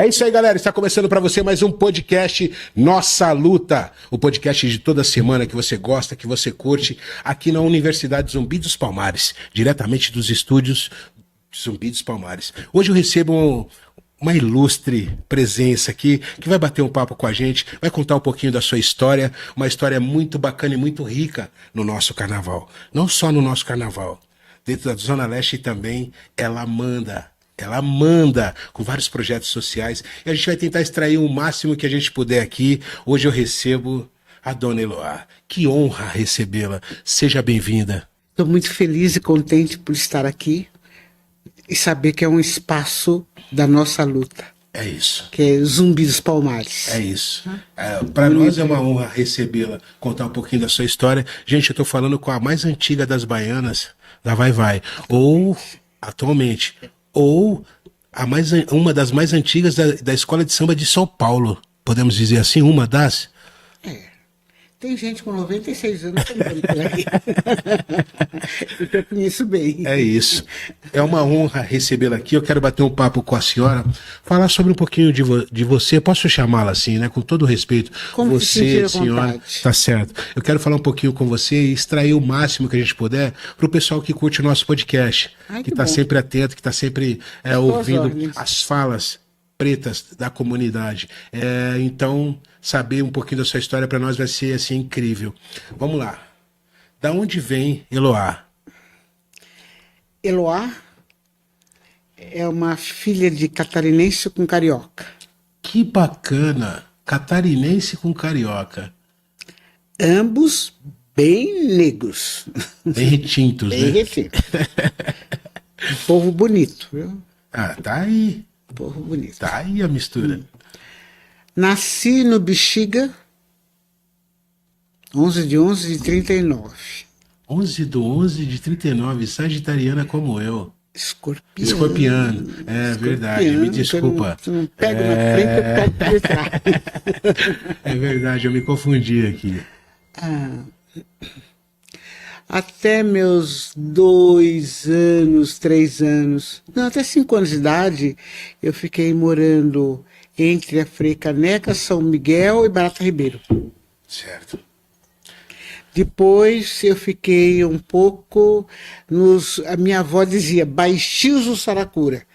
É isso aí, galera. Está começando para você mais um podcast Nossa Luta. O podcast de toda semana que você gosta, que você curte, aqui na Universidade Zumbi dos Palmares, diretamente dos estúdios Zumbi dos Palmares. Hoje eu recebo uma ilustre presença aqui, que vai bater um papo com a gente, vai contar um pouquinho da sua história, uma história muito bacana e muito rica no nosso carnaval. Não só no nosso carnaval, dentro da Zona Leste também, ela manda com vários projetos sociais, e a gente vai tentar extrair o máximo que a gente puder aqui. Hoje eu recebo a Dona Eloá. Que honra recebê-la. Seja bem-vinda. Estou muito feliz e contente por estar aqui e saber que é um espaço da nossa luta. É isso. Que é Zumbi dos Palmares. É isso. Para nós é uma honra recebê-la, contar um pouquinho da sua história. Gente, eu estou falando com a mais antiga das baianas, da Vai Vai, ou atualmente, ou uma das mais antigas da Escola de Samba de São Paulo. Podemos dizer assim, uma das? Tem gente com 96 anos também por aí. Eu conheço bem. É isso. É uma honra recebê-la aqui. Eu quero bater um papo com a senhora, falar sobre um pouquinho de você. Posso chamá-la assim, né? Com todo respeito. Como você, senhora, tá certo. Eu quero falar um pouquinho com você e extrair o máximo que a gente puder para o pessoal que curte o nosso podcast, que está sempre atento, que está sempre ouvindo as falas pretas da comunidade. Então, saber um pouquinho da sua história para nós vai ser assim incrível. Vamos lá. Da onde vem Eloá? Eloá é uma filha de catarinense com carioca. Que bacana! Catarinense com carioca. Ambos bem negros. Bem retintos, bem né? retintos. Povo bonito, viu? Tá aí. Povo bonito. Tá aí a mistura. Nasci no Bexiga, 11/11/39. 11/11/39, sagitariana como eu. Escorpiano. Verdade, me desculpa. Tu não pega na frente, eu pego de trás. É verdade, eu me confundi aqui. Até meus 2 anos, 3 anos, não, até 5 anos de idade, eu fiquei morando entre a Frei Caneca, São Miguel e Barata Ribeiro. Certo. Depois eu fiquei um pouco a minha avó dizia, Baixios do Saracura.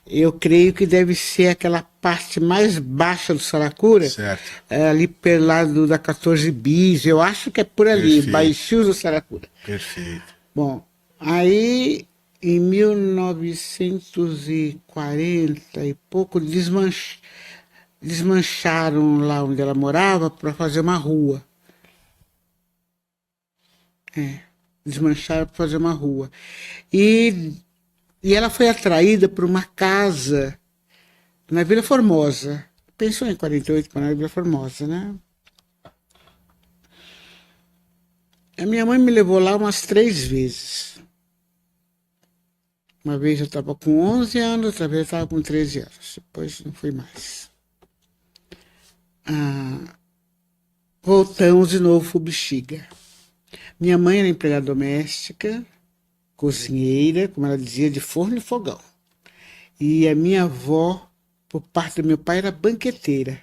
Eu creio que deve ser aquela parte mais baixa do Saracura, certo. Ali pelo lado da 14 Bis, eu acho que é por ali, Perfeito. Baixios do Saracura. Perfeito. Bom, aí em 1940 e pouco desmancharam lá onde ela morava para fazer uma rua. Desmancharam para fazer uma rua. E ela foi atraída por uma casa na Vila Formosa. Pensou em 48, na Vila Formosa, né? A minha mãe me levou lá umas 3 vezes. Uma vez eu estava com 11 anos, outra vez eu estava com 13 anos. Depois não fui mais. Voltamos de novo para o Bexiga. Minha mãe era empregada doméstica, cozinheira, como ela dizia, de forno e fogão. E a minha avó, por parte do meu pai, era banqueteira.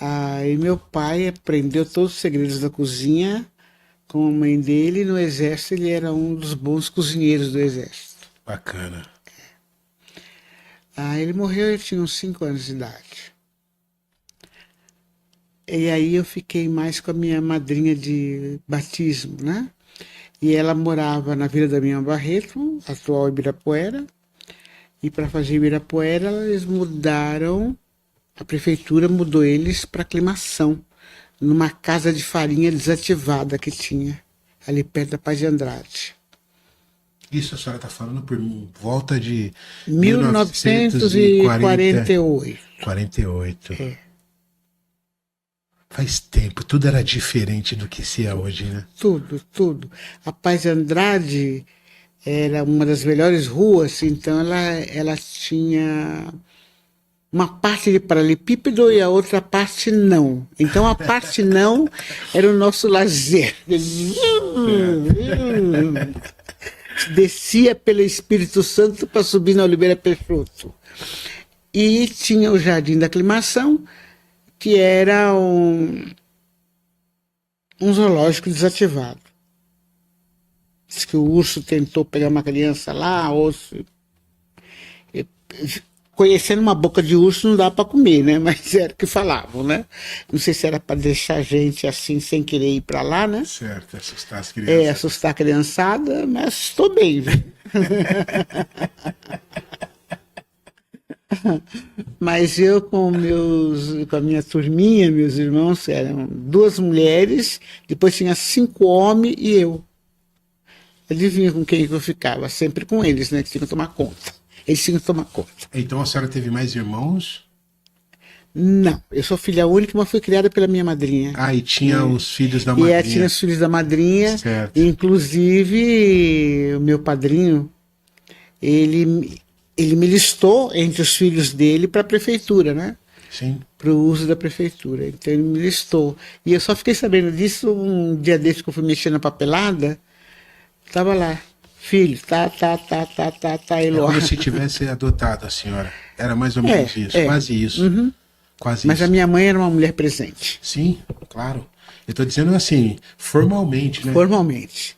E meu pai aprendeu todos os segredos da cozinha com a mãe dele. No exército ele era um dos bons cozinheiros do exército. Bacana. Ele morreu, eu tinha uns 5 anos de idade. E aí eu fiquei mais com a minha madrinha de batismo, né? E ela morava na Vila Damião Barreto, atual Ibirapuera. E para fazer Ibirapuera, eles mudaram, a prefeitura mudou eles para Aclimação, numa casa de farinha desativada que tinha, ali perto da Paz de Andrade. Isso a senhora está falando por volta de 1948. 48. Faz tempo, tudo era diferente do que se é hoje, né? Tudo. A Paz de Andrade era uma das melhores ruas, então ela tinha uma parte de paralelepípedo e a outra parte não. Então a parte não era o nosso lazer. Descia pelo Espírito Santo para subir na Oliveira Peixoto. E tinha o Jardim da Aclimação, que era um zoológico desativado. Diz que o urso tentou pegar uma criança lá, conhecendo uma boca de urso não dá para comer, né? Mas era o que falavam, né? Não sei se era para deixar a gente assim sem querer ir para lá, né? Certo, assustar as crianças. Assustar a criançada, mas estou bem, viu? Mas eu com a minha turminha, meus irmãos, eram 2 mulheres, depois tinha 5 homens e eu. Adivinha com quem eu ficava? Sempre com eles, né? Que tinham que tomar conta. Eles tinham que tomar conta. Então a senhora teve mais irmãos? Não, eu sou filha única, mas fui criada pela minha madrinha. Ah, e tinha os filhos da madrinha. E tinha os filhos da madrinha. Certo. Inclusive, o meu padrinho, ele me listou entre os filhos dele para a prefeitura, né? Sim. Para o uso da prefeitura. Então ele me listou. E eu só fiquei sabendo disso um dia desse que eu fui mexer na papelada. Estava lá. Filho, É como se tivesse adotado a senhora. Era mais ou menos isso. Quase isso. Uhum. Quase Mas isso. a minha mãe era uma mulher presente. Sim, claro. Eu estou dizendo assim, formalmente, né? Formalmente.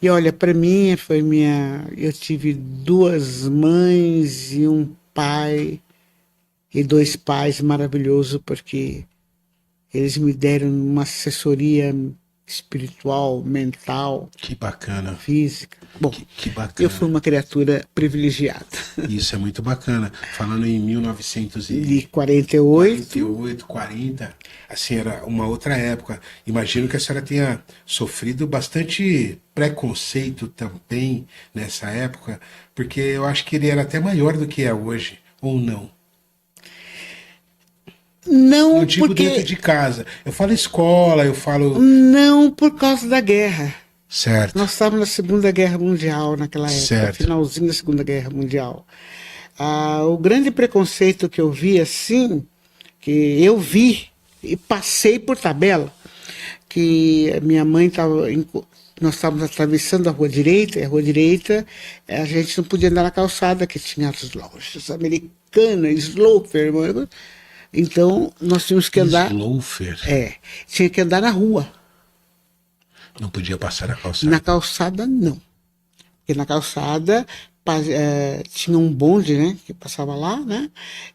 E olha, para mim eu tive 2 mães e um pai e 2 pais maravilhosos, porque eles me deram uma assessoria espiritual, mental, Que bacana. física. Bom, Que bacana. eu fui uma criatura privilegiada. Isso é muito bacana. Falando em 1948, De 48, 40, assim, era uma outra época. Imagino que a senhora tenha sofrido bastante preconceito também nessa época, porque eu acho que ele era até maior do que é hoje, ou não? não Eu digo porque dentro de casa. Eu falo escola, eu falo... não por causa da guerra. Certo. Nós estávamos na Segunda Guerra Mundial naquela época, Certo. finalzinho da Segunda Guerra Mundial. O grande preconceito que eu vi, assim, que eu vi e passei por tabela, que a minha mãe estava... Nós estávamos atravessando a Rua Direita, e a Rua Direita, a gente não podia andar na calçada, que tinha as lojas americanas, Sloper. Então, nós tínhamos que andar... Slofer. tinha que andar na rua. Não podia passar na calçada. Na calçada, não. Porque na calçada tinha um bonde, né? Que passava lá, né?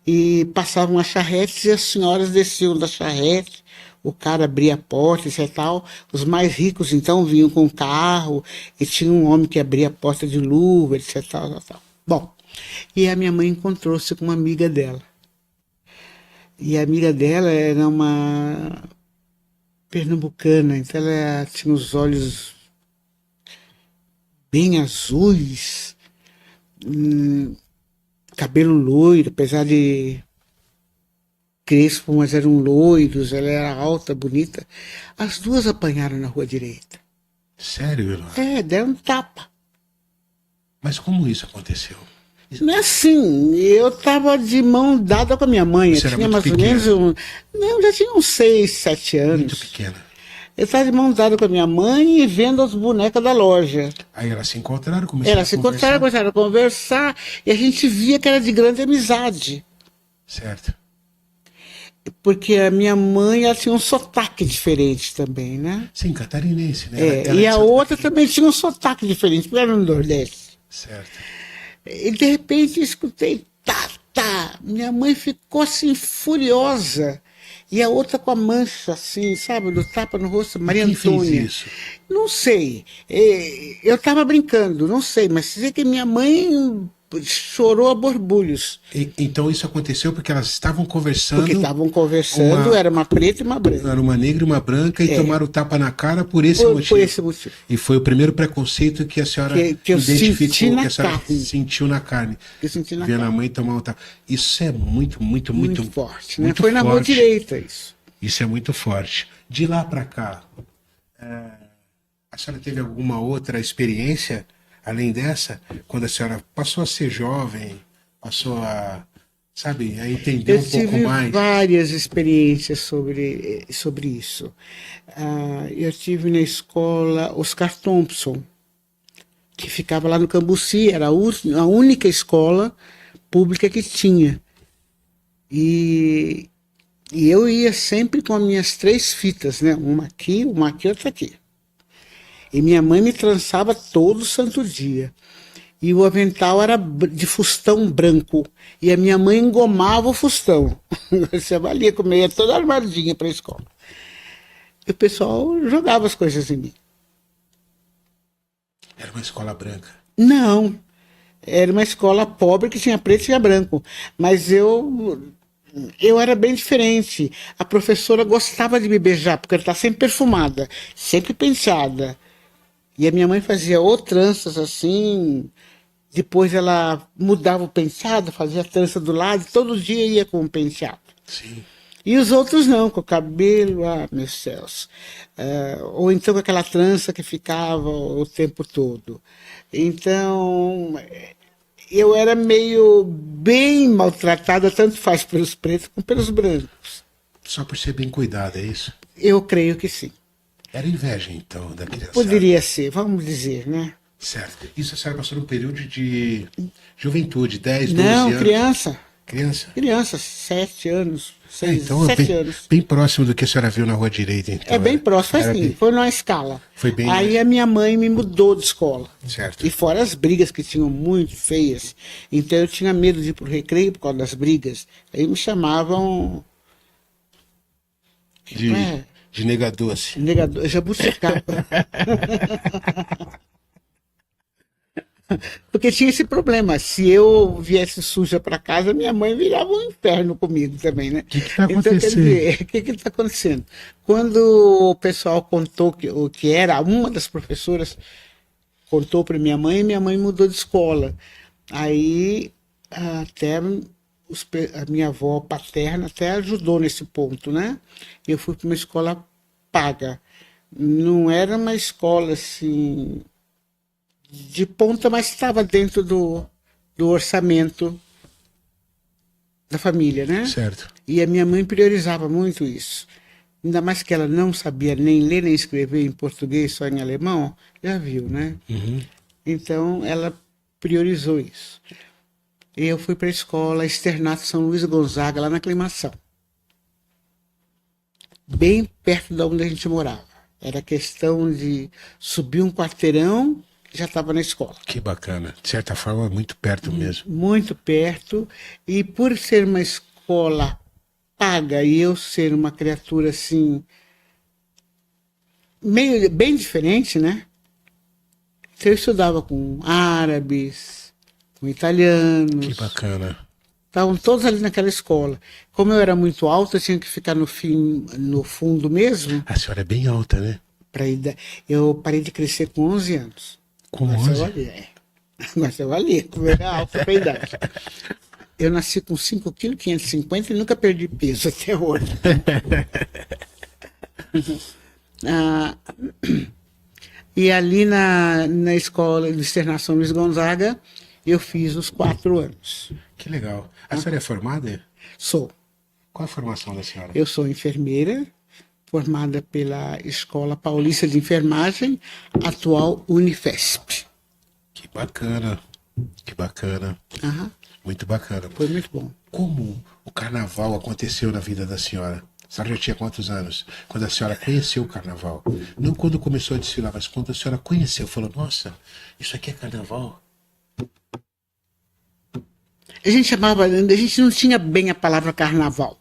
E passavam as charretes e as senhoras desciam da charrete. O cara abria a porta e tal. Os mais ricos, então, vinham com carro. E tinha um homem que abria a porta de luva, etc. Tal. Bom, e a minha mãe encontrou-se com uma amiga dela. E a amiga dela era uma pernambucana, então ela tinha os olhos bem azuis, cabelo loiro, apesar de crespo, mas eram loiros, ela era alta, bonita. As 2 apanharam na Rua Direita. Sério, Elô? Deram tapa. Mas como isso aconteceu? Não é assim, eu estava de mão dada com a minha mãe, Você eu era tinha muito mais ou menos não, já tinha uns 6, 7 anos. Muito pequena. Eu estava de mão dada com a minha mãe e vendo as bonecas da loja. Aí elas se encontraram, começaram Elas se encontraram, começaram a conversar, e a gente via que era de grande amizade. Certo. Porque a minha mãe, ela tinha um sotaque diferente também, né? Sim, catarinense, né? Ela E de a Santa outra Catarina. também tinha um sotaque diferente, porque era no Nordeste. Certo. E de repente eu escutei, tá. Minha mãe ficou assim, furiosa. E a outra com a mancha, assim, sabe, do tapa no rosto, Maria Quem Antônia. fez isso? Não sei. Eu estava brincando, não sei, mas sei que minha mãe chorou a borbulhos. Então isso aconteceu porque elas estavam conversando. Porque estavam conversando, era uma preta e uma branca. Era uma negra e uma branca e tomaram tapa na cara por esse motivo. Por esse motivo. E foi o primeiro preconceito que a senhora Que eu identificou, senti na que a senhora carne. sentiu na carne. Eu senti na Vendo a carne. mãe tomar um tapa. Isso é muito Forte, né? muito Foi na Rua forte. Direita isso. Isso é muito forte. De lá para cá, a senhora teve alguma outra experiência além dessa? Quando a senhora passou a ser jovem, passou a, sabe, a entender Eu um pouco tive mais? várias experiências sobre isso. Eu tive na escola Oscar Thompson, que ficava lá no Cambuci, era a única escola pública que tinha. E, e eu ia sempre com as minhas 3 fitas, né? Uma aqui, outra aqui. E minha mãe me trançava todo santo dia. E o avental era de fustão branco. E a minha mãe engomava o fustão. Você valia comer, ia toda armadinha para a escola. E o pessoal jogava as coisas em mim. Era uma escola branca. Não. Era uma escola pobre que tinha preto e tinha branco. Mas eu era bem diferente. A professora gostava de me beijar, porque ela estava sempre perfumada, sempre penteada. E a minha mãe fazia ou tranças assim, depois ela mudava o penteado, fazia a trança do lado, todo dia ia com o penteado. Sim. E os outros não, com o cabelo, meus céus. Ou então com aquela trança que ficava o tempo todo. Então, eu era meio bem maltratada, tanto faz pelos pretos como pelos brancos. Só por ser bem cuidada, é isso? Eu creio que sim. Era inveja, então, da criança. Poderia ser, vamos dizer, né? Certo. Isso a senhora passou num período de juventude, 10, 12 Não, anos. criança. Criança? Criança, 7 anos, 6, Então, 7 anos. bem próximo do que a senhora viu na Rua Direita, então. É bem próximo, foi assim, bem... foi numa escala. Foi bem... Aí a minha mãe me mudou de escola. Certo. E fora as brigas que tinham muito feias. Então eu tinha medo de ir pro recreio por causa das brigas. Aí me chamavam... De nega doce. Negador, jabuticaba. Porque tinha esse problema. Se eu viesse suja para casa, minha mãe virava um inferno comigo também, né? O que está Então, acontecendo? quer dizer, o que está acontecendo? Quando o pessoal contou o que era, uma das professoras contou para minha mãe mudou de escola. Aí até a minha avó paterna até ajudou nesse ponto, né? Eu fui para uma escola paga. Não era uma escola assim de ponta, mas estava dentro do orçamento da família, né? Certo. E a minha mãe priorizava muito isso. Ainda mais que ela não sabia nem ler nem escrever em português, só em alemão, já viu, né? Uhum. Então ela priorizou isso. Eu fui para a escola Externato São Luís Gonzaga, lá na Aclimação. Bem perto de onde a gente morava. Era questão de subir um quarteirão, já estava na escola. Que bacana. De certa forma, muito perto mesmo. Muito perto. E por ser uma escola paga e eu ser uma criatura assim, bem diferente, né? Então eu estudava com árabes, com italianos. Que bacana. Estavam todos ali naquela escola. Como eu era muito alta, eu tinha que ficar no fundo mesmo. A senhora é bem alta, né? Eu parei de crescer com 11 anos. Com Agora 11? Agora você vai ler, como era alta para a idade. Eu nasci com 5 kg 550 e nunca perdi peso até hoje. E ali na escola de Externação Luiz Gonzaga, eu fiz os 4 anos. Que legal. A senhora é formada? Sou. Qual a formação da senhora? Eu sou enfermeira, formada pela Escola Paulista de Enfermagem, atual Unifesp. Que bacana. Que bacana. Aham. Muito bacana. Foi muito bom. Como o carnaval aconteceu na vida da senhora? A senhora já tinha quantos anos? Quando a senhora conheceu o carnaval? Não quando começou a desfilar, mas quando a senhora conheceu, falou, nossa, isso aqui é carnaval? A gente não tinha bem a palavra carnaval.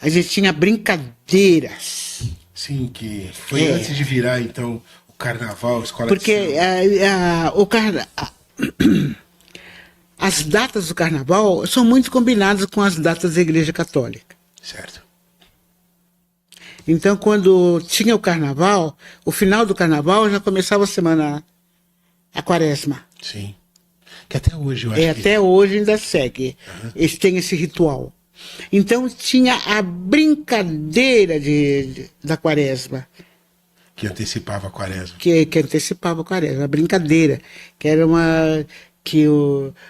A gente tinha brincadeiras. Sim, que foi antes de virar, então, o carnaval, a escola Porque as datas do carnaval são muito combinadas com as datas da Igreja Católica. Certo. Então, quando tinha o carnaval, o final do carnaval já começava a quaresma. Sim. Que até hoje eu acho que... Até hoje ainda segue. Uhum. Eles têm esse ritual. Então, tinha a brincadeira da quaresma. Que antecipava a quaresma. Que antecipava a quaresma. A brincadeira. Que era que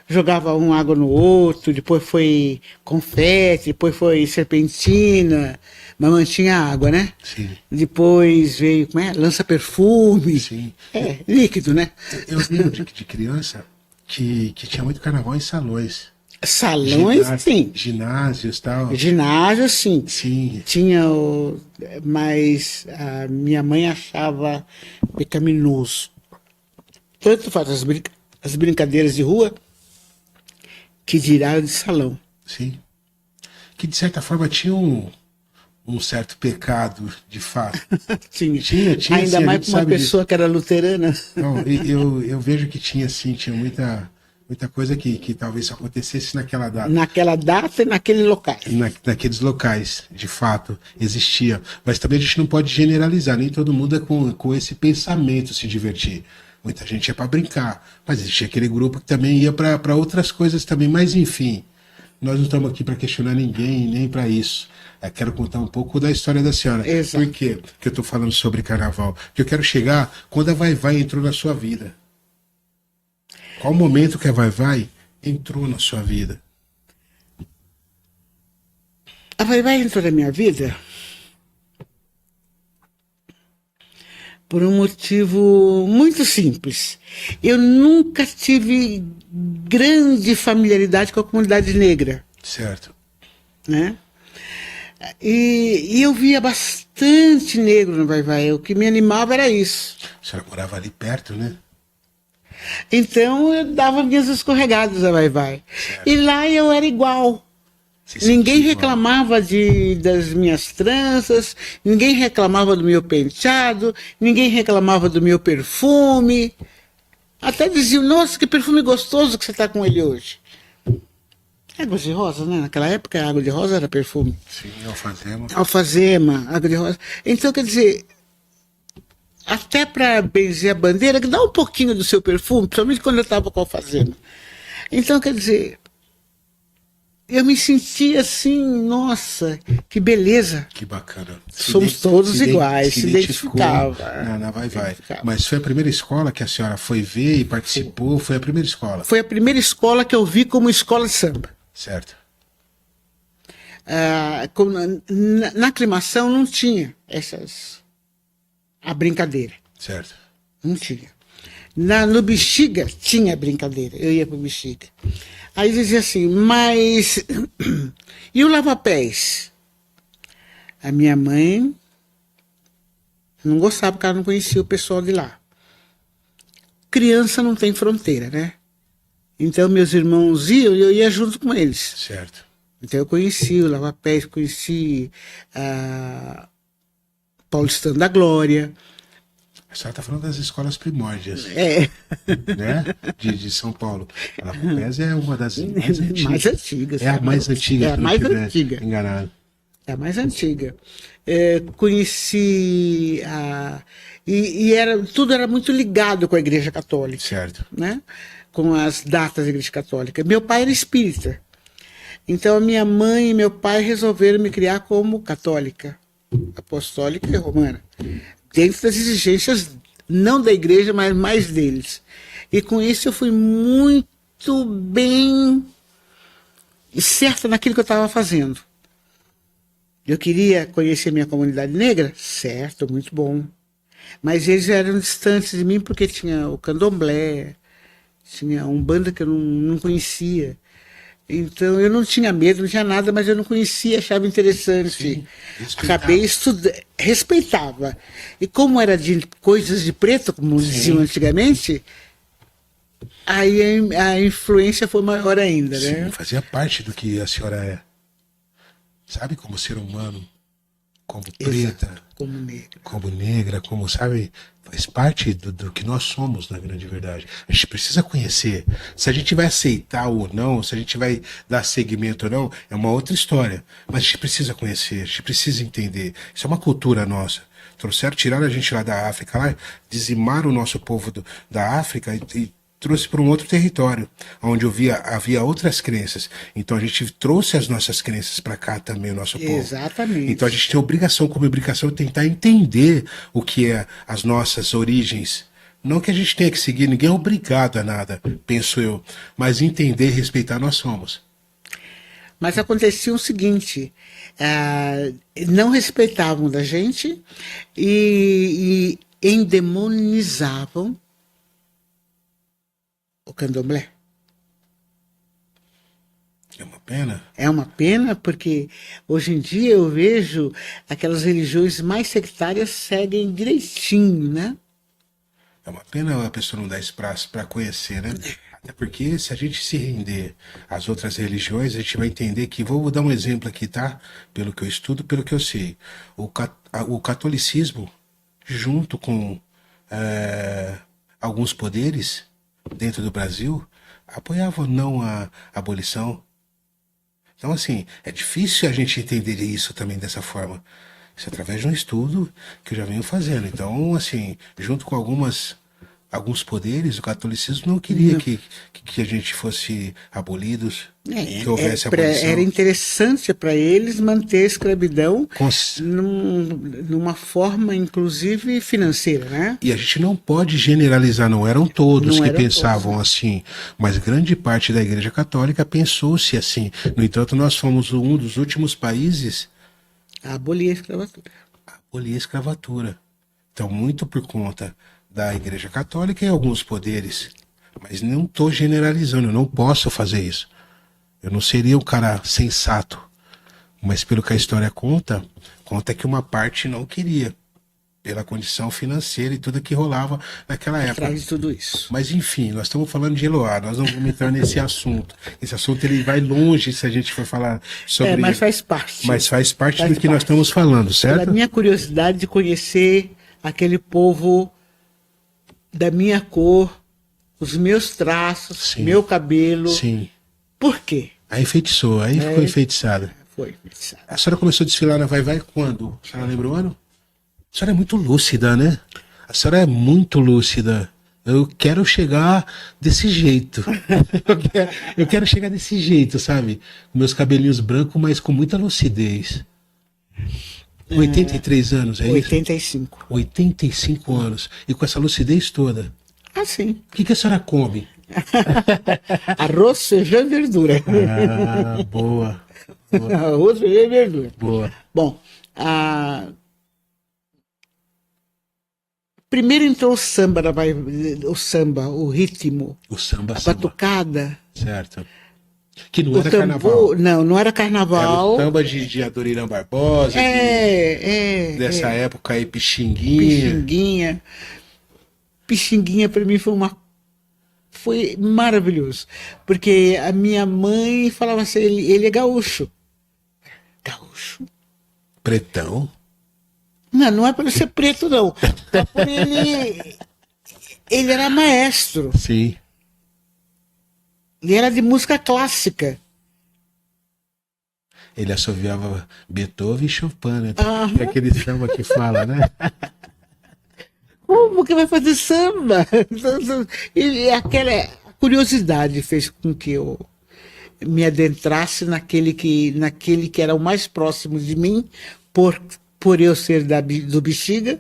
jogava um água no outro, depois foi confete, depois foi serpentina, mas mantinha água, né? Sim. Depois veio, lança-perfume. Sim. Líquido, né? Eu lembro de criança que tinha muito carnaval em salões. Salões, sim. Ginásios e tal. Ginásio, sim. Sim. Tinha mas a minha mãe achava pecaminoso. Tanto faz as brincadeiras de rua, que dirá de salão. Sim. Que de certa forma tinha um certo pecado, de fato. Tinha. Tinha, Ainda sim, a mais gente para uma sabe pessoa que era luterana. Não, eu vejo que tinha, sim, tinha muita coisa que talvez só acontecesse naquela data. Naquela data e naquele local. Naqueles locais, de fato, existia. Mas também a gente não pode generalizar, nem todo mundo é com esse pensamento se divertir. Muita gente é para brincar, mas existia aquele grupo que também ia para outras coisas também. Mas enfim, nós não estamos aqui para questionar ninguém, nem para isso. Eu quero contar um pouco da história da senhora. Exato. Por quê que eu estou falando sobre carnaval? Porque eu quero chegar quando a Vai-Vai entrou na sua vida. Qual o momento que a Vai-Vai entrou na sua vida? A Vai-Vai entrou na minha vida por um motivo muito simples. Eu nunca tive grande familiaridade com a comunidade negra, Certo. né? E eu via bastante negro no Vai-Vai. O que me animava era isso. A senhora morava ali perto, né? Então eu dava minhas escorregadas a Vai-Vai. E lá eu era igual. Se Ninguém sentia igual. reclamava das minhas tranças, ninguém reclamava do meu penteado, ninguém reclamava do meu perfume. Até diziam, nossa, que perfume gostoso que você está com ele hoje. Água de rosa, né? Naquela época, a água de rosa era perfume. Sim, alfazema. Alfazema, água de rosa. Então, quer dizer, até para benzer a bandeira, dá um pouquinho do seu perfume, principalmente quando eu estava com alfazema. Então, quer dizer, eu me sentia assim, nossa, que beleza. Que bacana. Somos todos iguais, se identificou identificava. na Vai-Vai. Identificava. Mas foi a primeira escola que a senhora foi ver e participou? Foi a primeira escola? Foi a primeira escola que eu vi como escola de samba. Certo. Na aclimação não tinha a brincadeira. Certo. Não tinha. No Bexiga tinha brincadeira. Eu ia para o Bexiga. Aí dizia assim, mas... E o lava-pés? A minha mãe não gostava porque ela não conhecia o pessoal de lá. Criança não tem fronteira, né? Então meus irmãos iam e eu ia junto com eles. Certo. Então eu conheci o lava-pés, conheci Paulistano da Glória. A senhora está falando das escolas primórdias, É. né? De São Paulo. A Lava-Pés é uma das mais antigas. Mais antigas. É a mais antiga, É se a não mais estiver antiga. enganado. É a mais antiga. Conheci tudo era muito ligado com a Igreja Católica. Certo. Né? Com as datas da Igreja Católica. Meu pai era espírita. Então a minha mãe e meu pai resolveram me criar como católica, apostólica e romana, dentro das exigências não da igreja, mas mais deles. E com isso eu fui muito bem certa naquilo que eu estava fazendo. Eu queria conhecer minha comunidade negra? Certo, muito bom. Mas eles eram distantes de mim porque tinha o candomblé, tinha um banda que eu não conhecia. Então eu não tinha medo, não tinha nada, mas eu não conhecia, achava interessante. Sim, acabei estudando, respeitava. E como era de coisas de preto, como diziam antigamente, aí a influência foi maior ainda, né? Sim, fazia parte do que a senhora é. Sabe, como ser humano, como preta, Exato, como negra, como, sabe, faz parte do que nós somos, na grande verdade. A gente precisa conhecer. Se a gente vai aceitar ou não, se a gente vai dar seguimento ou não, é uma outra história. Mas a gente precisa conhecer, a gente precisa entender. Isso é uma cultura nossa. Trouxeram, tiraram a gente lá da África, lá, dizimaram o nosso povo da África e trouxe para um outro território, onde havia outras crenças. Então a gente trouxe as nossas crenças para cá também, o nosso povo. Exatamente. Então a gente tem obrigação, como obrigação, tentar entender o que é as nossas origens. Não que a gente tenha que seguir, ninguém é obrigado a nada, penso eu, mas entender e respeitar nós somos. Mas acontecia o seguinte, não respeitavam da gente e endemonizavam o candomblé. Pena. É uma pena, porque hoje em dia eu vejo aquelas religiões mais sectárias seguem direitinho, né? É uma pena a pessoa não dar espaço para conhecer, né? Até porque se a gente se render às outras religiões, a gente vai entender que, vou dar um exemplo aqui, tá? Pelo que eu estudo, pelo que eu sei. O catolicismo, junto com alguns poderes dentro do Brasil, apoiavam não a abolição. Então, assim, é difícil a gente entender isso também dessa forma. Isso é através de um estudo que eu já venho fazendo. Então, assim, junto com alguns poderes, o catolicismo não queria que a gente fosse abolidos, que houvesse abolição. Era interessante para eles manter a escravidão numa forma, inclusive, financeira, né? E a gente não pode generalizar, não eram todos Não que eram pensavam todos, assim, mas grande parte da Igreja Católica pensou-se assim. No entanto, nós fomos um dos últimos países a abolir a escravatura. a abolir a escravatura. Então, muito por conta da Igreja Católica e alguns poderes. Mas não estou generalizando, eu não posso fazer isso. Eu não seria um cara sensato. Mas pelo que a história conta que uma parte não queria. Pela condição financeira e tudo que rolava naquela época. Atrás de tudo isso. Mas enfim, nós estamos falando de Eloá, nós não vamos entrar nesse assunto. Esse assunto ele vai longe se a gente for falar sobre... mas faz parte. Mas faz parte do que nós estamos falando, certo? Pela minha curiosidade de conhecer aquele povo da minha cor, os meus traços, Sim. meu cabelo. Sim. Por quê? Aí enfeitiçou, aí ficou enfeitiçada. Foi enfeitiçada. A senhora começou a desfilar na Vai Vai quando? A senhora lembra o ano? A senhora é muito lúcida, né? A senhora é muito lúcida. Eu quero chegar desse jeito. Eu quero chegar desse jeito, sabe? Com meus cabelinhos brancos, mas com muita lucidez. 83 anos, é isso? 85. 85 anos. E com essa lucidez toda. Ah, sim. O que a senhora come? Arroz, feijão e verdura. Ah, boa. Arroz, feijão e verdura. Boa. Bom, primeiro entrou o samba, o ritmo, O samba, a samba. batucada. Certo. Que não O era tambor, carnaval. não era Era carnaval. o samba de Adoniran Barbosa, dessa época aí, Pixinguinha. Pixinguinha para mim foi maravilhoso, porque a minha mãe falava assim, ele é gaúcho. Gaúcho? Pretão. Não é por ele ser preto, não. É por ele era maestro. Sim. Ele era de música clássica. Ele assoviava Beethoven e Chopin, né? Aham. É aquele samba que fala, né? Como que vai fazer samba? E aquela curiosidade fez com que eu me adentrasse naquele que era o mais próximo de mim, por eu ser do Bexiga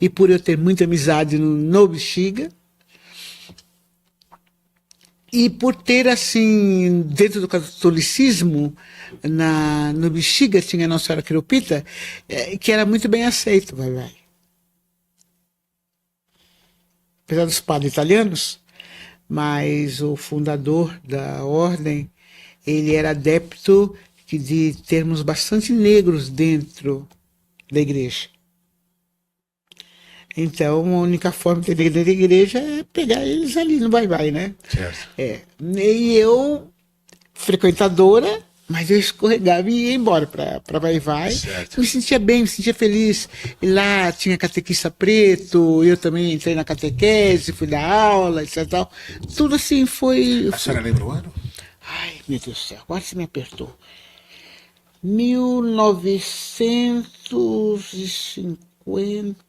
e por eu ter muita amizade no Bexiga. E por ter, assim, dentro do catolicismo, no Bexiga tinha a Nossa Senhora Quirupita, que era muito bem aceito, vai. Apesar dos padres italianos, mas o fundador da ordem, ele era adepto de termos bastante negros dentro da igreja. Então, a única forma de ter dentro da igreja é pegar eles ali no vai-vai, né? Certo. E eu, frequentadora, mas eu escorregava e ia embora para vai-vai. Certo. Me sentia bem, me sentia feliz. E lá tinha catequista preto, eu também entrei na catequese, fui dar aula, etc. Tal. Tudo assim foi... A senhora lembra o ano? Ai, meu Deus do céu, agora você me apertou. 1950...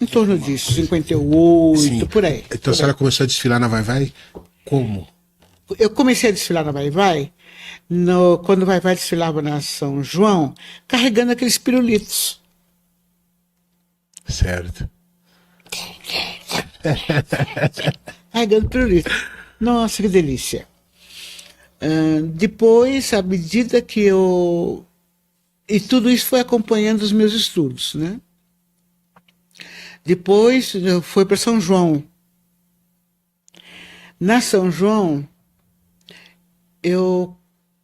Em torno disso, 58, Sim. por aí. Então a senhora começou a desfilar na Vai Vai? Como? Eu comecei a desfilar na Vai-Vai, quando o Vai-Vai desfilava na São João, carregando aqueles pirulitos. Certo. Carregando pirulito. Nossa, que delícia. Depois, à medida que eu... E tudo isso foi acompanhando os meus estudos, né? Depois, eu fui para São João. Na São João, eu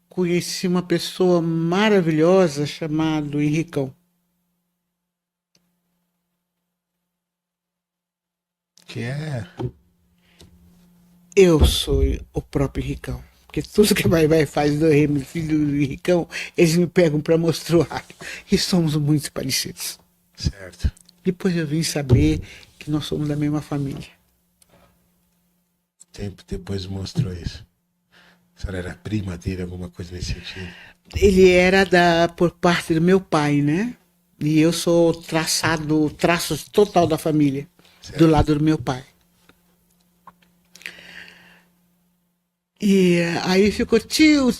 conheci uma pessoa maravilhosa chamada Henricão. Que é. Eu sou o próprio Henricão. Porque tudo que a Vai faz do filho do Henricão, eles me pegam para mostrar. E somos muito parecidos. Certo. Depois eu vim saber que nós somos da mesma família. Tempo depois mostrou isso. A senhora era prima dele, alguma coisa nesse sentido? Ele era por parte do meu pai, né? E eu sou traço total da família, certo, do lado do meu pai. E aí ficou tio,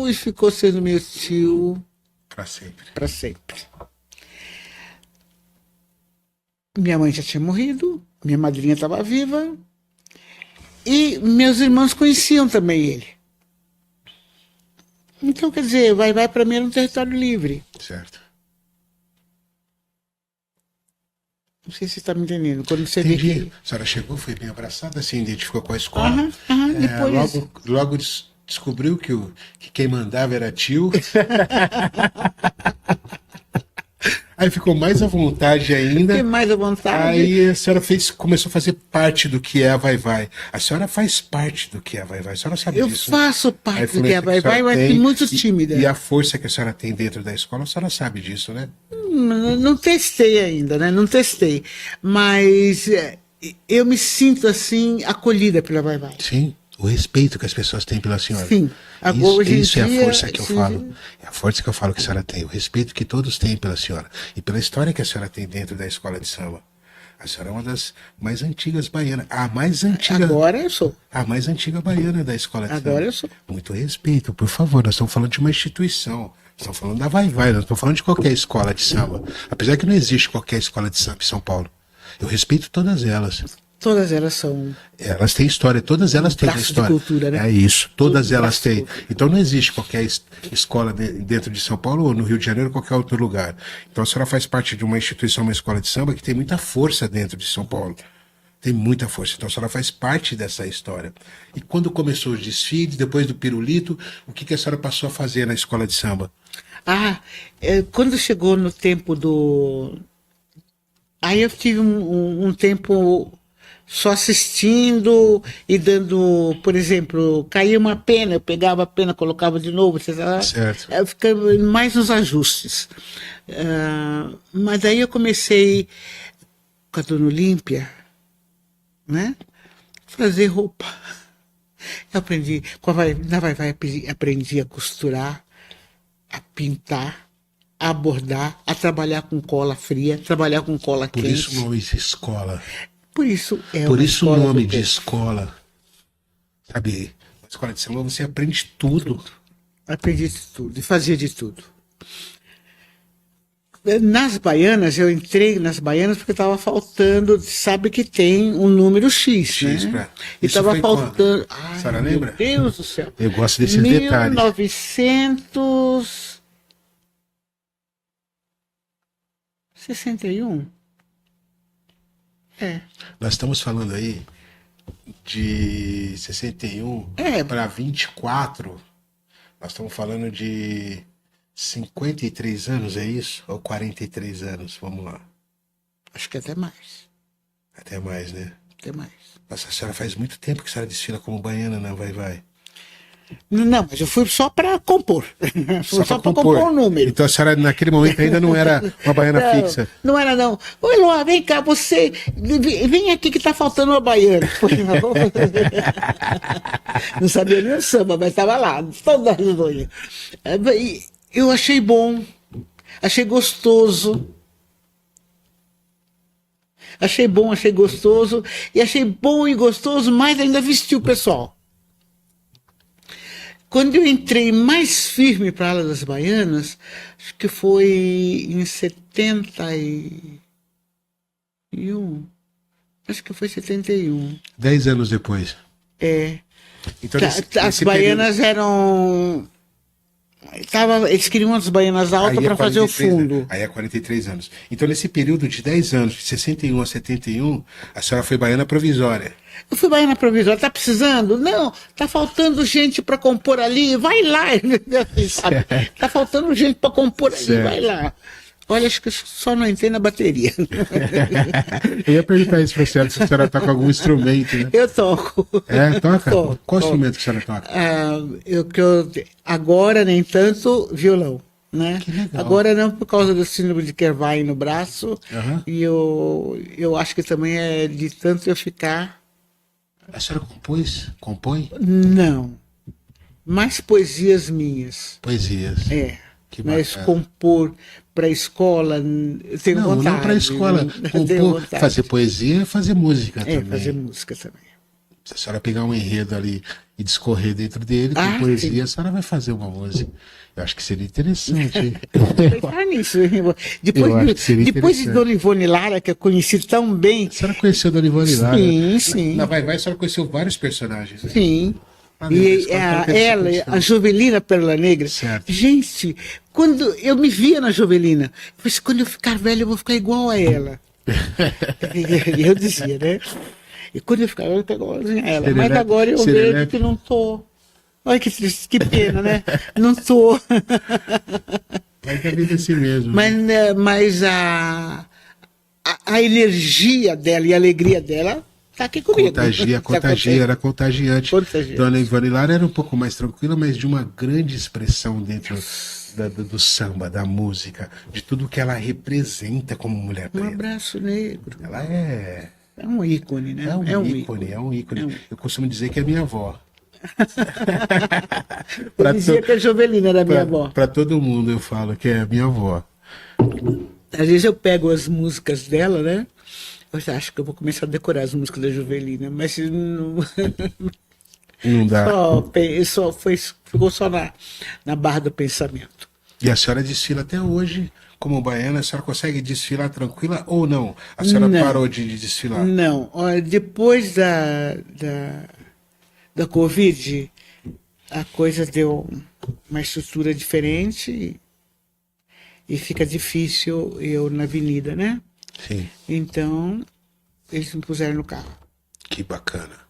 e ficou sendo meu tio. Para sempre. Para sempre. Minha mãe já tinha morrido, minha madrinha estava viva, e meus irmãos conheciam também ele. Então, quer dizer, vai para mim era um território livre. Certo. Não sei se você está me entendendo. Quando você Entendi. vê que... A senhora chegou, foi bem abraçada, se identificou com a escola. Depois... Logo descobriu que quem mandava era tio. Aí ficou mais à vontade ainda. Fiquei mais à vontade. Aí a senhora começou a fazer parte do que é a Vai. A senhora faz parte do que é a Vai. A senhora sabe disso? Eu faço parte do que é a Vai, mas muito tímida. E a força que a senhora tem dentro da escola, a senhora sabe disso, né? Não testei ainda, né? Não testei. Mas eu me sinto, assim, acolhida pela Vai. Sim. O respeito que as pessoas têm pela senhora. Sim. Isso é a força que eu falo. É a força que eu falo que a senhora tem. O respeito que todos têm pela senhora. E pela história que a senhora tem dentro da escola de samba. A senhora é uma das mais antigas baianas. A mais antiga. Agora eu sou. A mais antiga baiana da escola de samba. Agora eu sou. Muito respeito, por favor. Nós estamos falando de uma instituição. Nós estamos falando da Vai. Nós não estamos falando de qualquer escola de samba. Apesar que não existe qualquer escola de samba em São Paulo. Eu respeito todas elas. Todas elas são... Elas têm história, todas elas têm história. De cultura, né? É isso, todas elas têm. Então não existe qualquer escola dentro de São Paulo ou no Rio de Janeiro ou qualquer outro lugar. Então a senhora faz parte de uma instituição, uma escola de samba que tem muita força dentro de São Paulo. Tem muita força. Então a senhora faz parte dessa história. E quando começou os desfiles, depois do pirulito, o que a senhora passou a fazer na escola de samba? Quando chegou no tempo do... Aí eu tive um tempo... só assistindo e dando, por exemplo, caía uma pena, eu pegava a pena, colocava de novo, certo. Eu ficava mais nos ajustes. Mas aí eu comecei com a Dona Olímpia, né? Fazer roupa. Eu aprendi, na Vai aprendi a costurar, a pintar, a bordar, a trabalhar com cola fria, trabalhar com cola quente. Por isso não existe escola. Por isso o nome de escola. Sabe, na escola de samba você aprende tudo. Aprendi de tudo e fazia de tudo. Nas baianas, eu entrei nas baianas porque estava faltando, sabe que tem um número X, né? E estava faltando... A senhora lembra? Meu Deus do céu. Eu gosto desses detalhes. 1961? Nós estamos falando aí de 61 para 24. Nós estamos falando de 53 anos, é isso? Ou 43 anos? Vamos lá. Acho que até mais. Até mais, né? Até mais. Nossa, a senhora faz muito tempo que a senhora desfila como baiana, não? Vai. Não, mas eu fui só para compor. Só para compor um número. Então a senhora naquele momento ainda não era uma baiana fixa. Não era, não. Oi, Luá, vem cá, você. Vem aqui que tá faltando uma baiana. Não sabia nem o samba, mas estava lá, toda risonha. Eu achei bom, achei gostoso. Achei bom, achei gostoso. E achei bom e gostoso, mas ainda vestir o pessoal. Quando eu entrei mais firme para a ala das baianas, acho que foi em 71. Acho que foi 71. 10 anos depois. É. Então, As baianas eram Eles queriam umas baianas altas para fazer o fundo. Aí é 43 anos. Então, nesse período de 10 anos, de 61 a 71, a senhora foi baiana provisória. Eu fui baiana provisória, tá precisando? Não, tá faltando gente para compor ali, vai lá. Sabe? Tá faltando gente para compor ali, certo. Vai lá. Olha, acho que só não entrei na bateria. Eu ia perguntar isso para a senhora, se a senhora toca algum instrumento, né? Eu toco. É, toca? Qual instrumento que a senhora toca? Agora, nem tanto, violão. Né? Agora não, por causa do síndrome de Kervai no braço. E eu acho que também é de tanto eu ficar... A senhora compõe? Não. Mais poesias minhas. Poesias. É. Mas compor para escola, eu tenho vontade. Não para escola. Compor, fazer poesia é fazer música também. Fazer música também. Se a senhora pegar um enredo ali e discorrer dentro dele, com poesia, sim. A senhora vai fazer uma música. Eu acho que seria interessante. Pensar nisso. Depois de Dona Ivone Lara, que eu conheci tão bem. A senhora conheceu Dona Ivone Lara? Sim, sim. Na Vai Vai, a senhora conheceu vários personagens. Né? Sim. E ela, a Jovelina Pérola Negra. Certo. Gente, quando eu me via na Jovelina, eu pensei, quando eu ficar velha, eu vou ficar igual a ela. E eu dizia, né? E quando eu ficar velha, eu vou ficar igualzinha a ela. Mas agora eu vejo que não tô. Olha que triste, que pena, né? Não tô. Mas a vida é assim mesmo. Mas a energia dela e a alegria dela tá aqui comigo. Contagia, era contagiante. Dona Ivone Lara era um pouco mais tranquila, mas de uma grande expressão dentro do samba, da música, de tudo que ela representa como mulher preta. Um abraço negro. Ela é um ícone, né? É um ícone. Eu costumo dizer que é minha avó. Eu dizia que a Jovelina era minha avó. Para todo mundo eu falo que é minha avó. Às vezes eu pego as músicas dela, né? Eu acho que eu vou começar a decorar as músicas da Jovelina, mas não dá. Ficou só na barra do pensamento. E a senhora desfila até hoje como baiana? A senhora consegue desfilar tranquila ou não? A senhora parou de desfilar? Não. Depois da Covid, a coisa deu uma estrutura diferente e fica difícil eu na avenida, né? Sim. Então, eles me puseram no carro. Que bacana.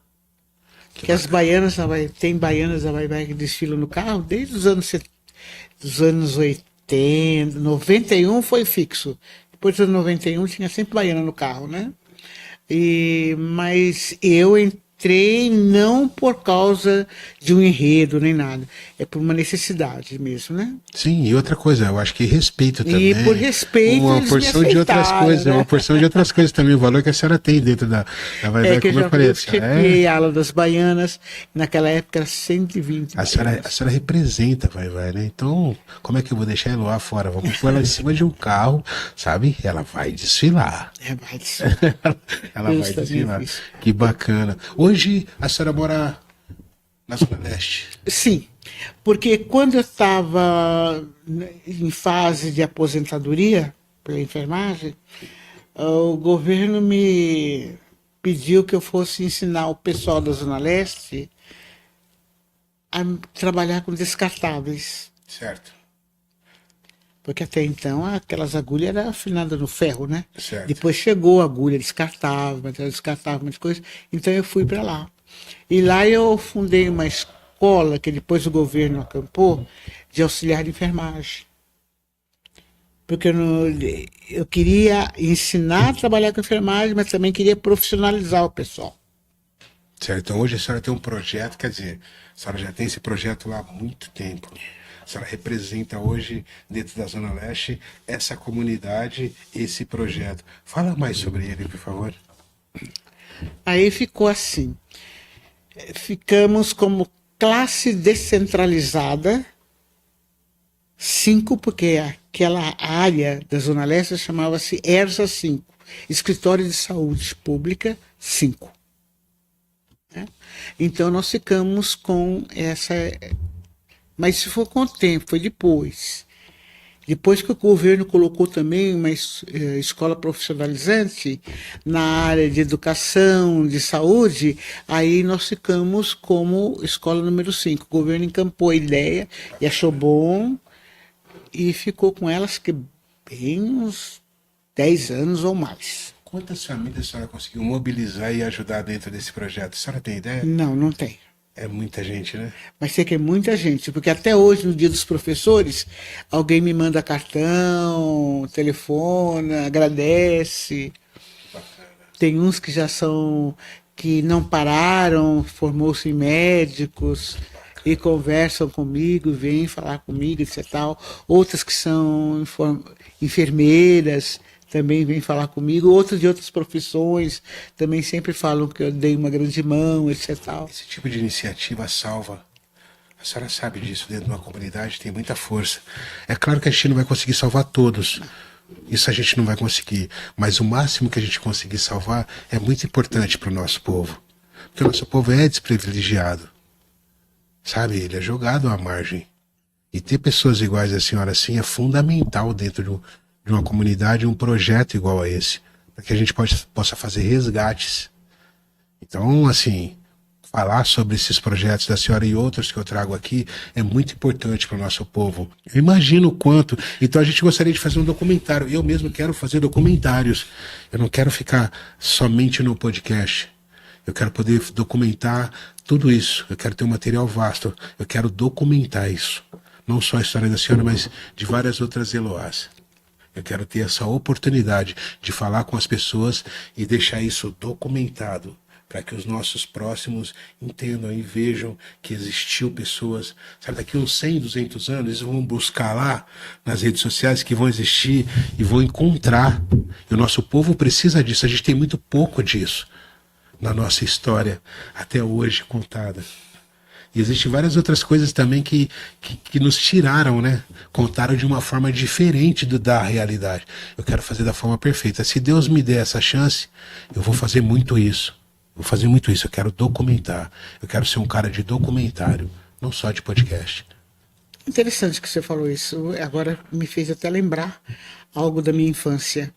As baianas, tem baianas da Vai Vai que desfilam no carro desde os anos 80, 91 foi fixo. Depois dos anos 91 tinha sempre baiana no carro, né? Mas eu entrei não por causa de um enredo nem nada, é por uma necessidade mesmo, né? Sim, e outra coisa, eu acho que respeito também. E por respeito uma porção de outras coisas, né? Uma porção de outras coisas também, o valor que a senhora tem dentro da Vai Vai, como eu falei. Eu chefiei a ala das baianas, naquela época era 120. A senhora representa Vai Vai, né? Então, como é que eu vou deixar ela lá fora? Vamos pôr ela em cima de um carro, sabe? Ela vai desfilar. Vai desfilar. Ela vai desfilar. Que bacana. Hoje a senhora mora na Zona Leste? Sim, porque quando eu estava em fase de aposentadoria pela enfermagem, o governo me pediu que eu fosse ensinar o pessoal da Zona Leste a trabalhar com descartáveis. Certo. Porque até então aquelas agulhas eram afinadas no ferro, né? Certo. Depois chegou a agulha descartável, material descartável, muitas coisas. Então eu fui para lá. E lá eu fundei uma escola que depois o governo acampou de auxiliar de enfermagem. Porque eu queria ensinar a trabalhar com enfermagem, mas também queria profissionalizar o pessoal. Certo. Então hoje a senhora tem um projeto, quer dizer, a senhora já tem esse projeto lá há muito tempo. A senhora representa hoje, dentro da Zona Leste, essa comunidade, esse projeto. Fala mais sobre ele, por favor. Aí ficou assim. Ficamos como classe descentralizada, 5, porque aquela área da Zona Leste chamava-se ERSA 5, Escritório de Saúde Pública 5. Né? Então nós ficamos com essa... Mas isso foi com o tempo, foi depois. Depois que o governo colocou também uma escola profissionalizante na área de educação, de saúde, aí nós ficamos como escola número 5. O governo encampou a ideia e achou bom e ficou com elas que bem uns 10 anos ou mais. Quantas famílias a senhora conseguiu mobilizar e ajudar dentro desse projeto? A senhora tem ideia? Não, não tem. É muita gente, né? Mas sei que é muita gente, porque até hoje, no Dia dos Professores, alguém me manda cartão, telefona, agradece. Bacana. Tem uns que já são, que não pararam, formou-se em médicos e conversam comigo, vêm falar comigo, etc. Tal. Outras que são enfermeiras também vêm falar comigo. Outros de outras profissões também sempre falam que eu dei uma grande mão, etc. Tal. Esse tipo de iniciativa salva. A senhora sabe disso, dentro de uma comunidade tem muita força. É claro que a gente não vai conseguir salvar todos. Isso a gente não vai conseguir. Mas o máximo que a gente conseguir salvar é muito importante para o nosso povo. Porque o nosso povo é desprivilegiado. Sabe? Ele é jogado à margem. E ter pessoas iguais à senhora assim é fundamental dentro de uma comunidade, um projeto igual a esse. Para que a gente possa fazer resgates. Então, assim, falar sobre esses projetos da senhora e outros que eu trago aqui é muito importante para o nosso povo. Eu imagino o quanto. Então a gente gostaria de fazer um documentário. Eu mesmo quero fazer documentários. Eu não quero ficar somente no podcast. Eu quero poder documentar tudo isso. Eu quero ter um material vasto. Eu quero documentar isso. Não só a história da senhora, mas de várias outras Eloás. Eu quero ter essa oportunidade de falar com as pessoas e deixar isso documentado, para que os nossos próximos entendam e vejam que existiu pessoas, sabe, daqui uns 100, 200 anos, eles vão buscar lá nas redes sociais que vão existir e vão encontrar. E o nosso povo precisa disso, a gente tem muito pouco disso na nossa história até hoje contada. E existem várias outras coisas também que nos tiraram, né? Contaram de uma forma diferente da realidade. Eu quero fazer da forma perfeita. Se Deus me der essa chance, eu vou fazer muito isso. Vou fazer muito isso. Eu quero documentar. Eu quero ser um cara de documentário, não só de podcast. Interessante que você falou isso. Agora me fez até lembrar algo da minha infância.